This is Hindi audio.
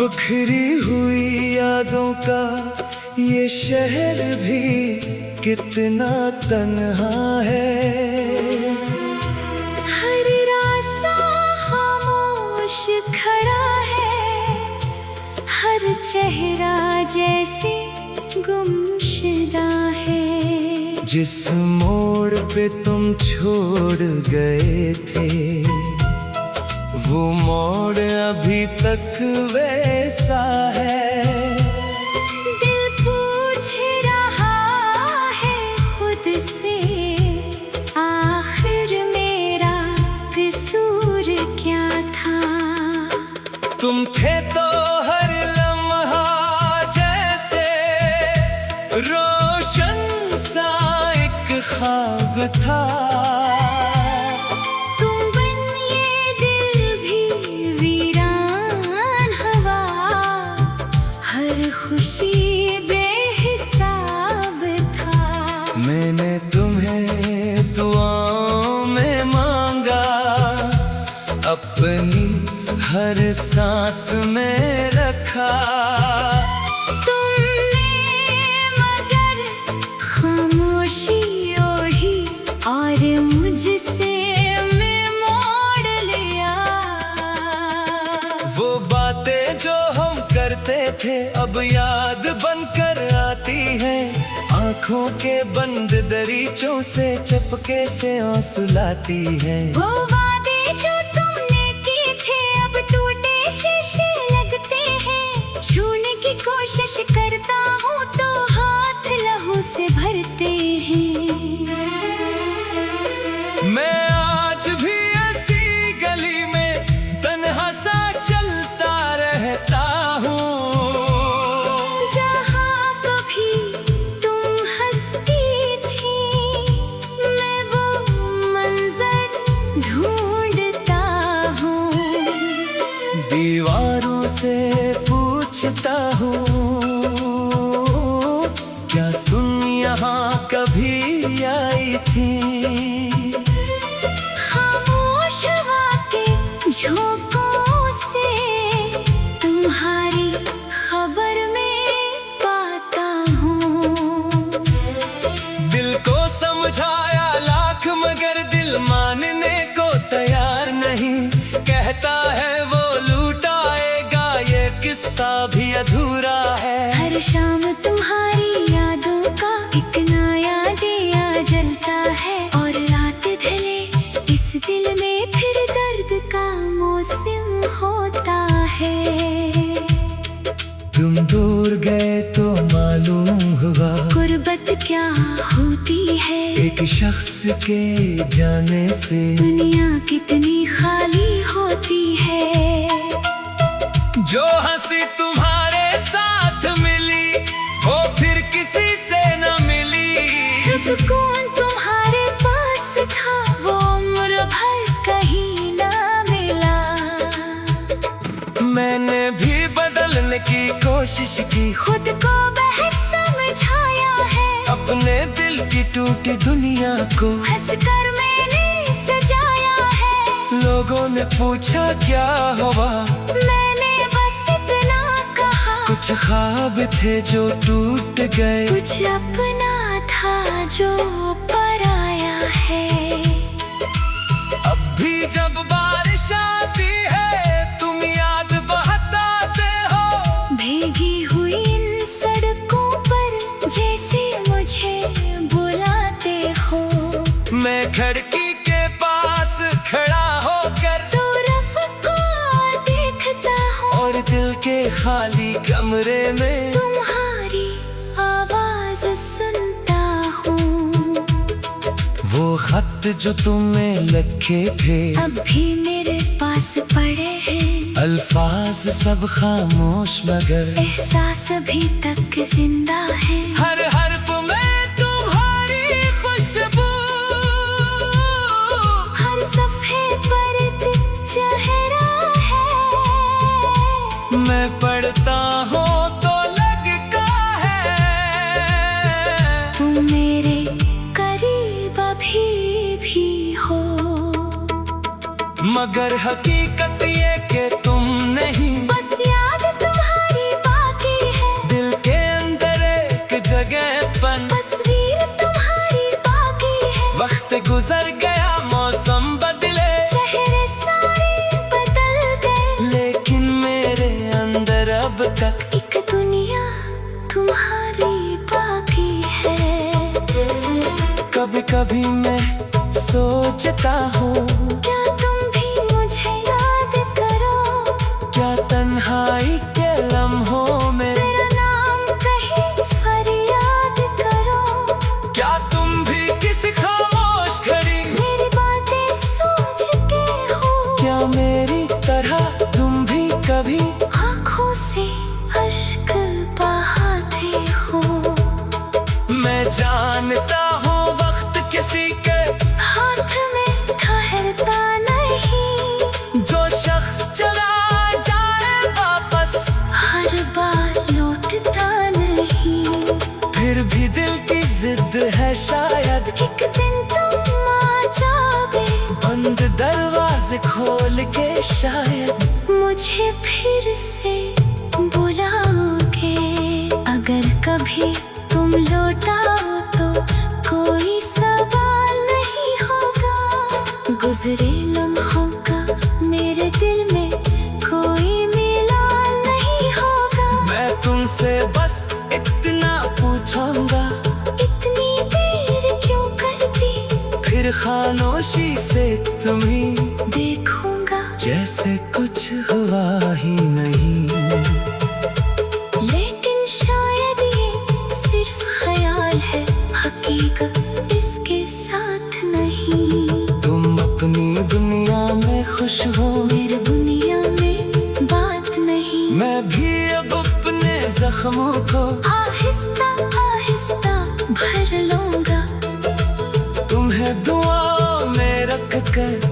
बिखरी हुई यादों का ये शहर भी कितना तन्हा है। हर रास्ता खामोश खड़ा है, हर चेहरा जैसे गुमशुदा है। जिस मोड़ पे तुम छोड़ गए थे वो मोड़ अभी तक वैसा है। दिल पूछ रहा है खुद से, आखिर मेरा कसूर क्या था। तुम थे तो हर लम्हा जैसे रोशन सा एक ख्वाब था। खुशी बेहिसाब था। मैंने तुम्हें दुआओं में मांगा, अपनी हर सांस में रखा। तुमने मगर खामोशी ओढ़ी और मुझसे मैं मोड़ लिया। वो बातें जो हम करते थे अब याद बनकर आती है। आँखों के बंद दरीचों से चपके से आंसू लाती है। वो वादे जो तुमने किए थे अब टूटे शीशे लगते हैं। छूने की कोशिश करता हूँ तो हाथ लहू से भरते हैं। मैं आज भी ऐसी गली में तन्हा सा चलता रहता हूँ। दीवारों से पूछता हूँ, क्या तुम यहाँ कभी आई थी। खामोश वाके झोंकों से तुम्हारी खबर में पाता हूँ। दिल को समझाया लाख मगर दिल मानने को तैयार नहीं। कहता है वो लूटाएगा, ये किस्सा भी अधूरा है। हर शाम तुम्हारी यादों का एक नया दिया जलता है। और रात ढले इस दिल में फिर दर्द का मौसम होता है। तुम दूर गए तो मालूम हुआ गुर्बत क्या होती है। एक शख्स के जाने से दुनिया कितनी खाली होती है। जो हंसी तुम्हारे साथ मिली वो फिर किसी से न मिली। जो सुकून तुम्हारे पास था वो उम्र भर कहीं ना मिला। मैंने भी बदलने की कोशिश की, खुद को बेहद समझाया है। अपने दिल की टूटी दुनिया को हंसकर मैंने सजाया है। लोगों ने पूछा क्या हुआ, मैंने बस इतना कहा। कुछ ख्वाब थे जो टूट गए, कुछ अपना था जो पराया है। अब भी जब बारिश आती है तुम याद बहताते हो। भीगी हुई इन सड़कों पर जैसे मुझे बुलाते हो। मैं खिड़की के पास खड़ा होकर तो रफ़्क़ और देखता हूँ। और दिल के खाली कमरे में तुम्हारी आवाज़ सुनता हूँ। वो खत जो तुम्हें लिखे थे अब भी मेरे पास पड़े हैं। अल्फाज सब खामोश मगर एहसास अभी तक जिंदा है। हर हर्फ में तुम्हारी खुशबू, हर सफ़े पर चेहरा है। मैं पढ़ता हूँ तो लगता है तुम मेरे करीब अभी भी हो। मगर हकीकत ये कि तुम नहीं, बस याद तुम मेरी तरह तुम भी कभी आँखों से अश्क बहाते हो। मैं जानता हूँ वक्त किसी के हाथ में ठहरता नहीं, जो शख्स चला जाए वापस हर बार लौटता नहीं। फिर भी दिल की जिद है शायद एक दिन तुम आ जाओगे, बंद दरवाजे खोल के शायद मुझे फिर से बुलाओगे। अगर कभी तुम लौटाओ तो कोई सवाल नहीं होगा। गुजरे लम्हों का मेरे दिल में कोई मिलान नहीं होगा। मैं तुमसे बस इतना पूछूंगा, इतनी देर क्यों करती, फिर खामोशी से तुम्हें देखूंगा जैसे कुछ हुआ ही नहीं। लेकिन शायद ये सिर्फ ख्याल है, हकीकत इसके साथ नहीं। तुम अपनी दुनिया में खुश हो, मेरी दुनिया में बात नहीं। मैं भी अब अपने जख्मों को आहिस्ता आहिस्ता भर लूंगा। तुम्हें दुआ में रख कर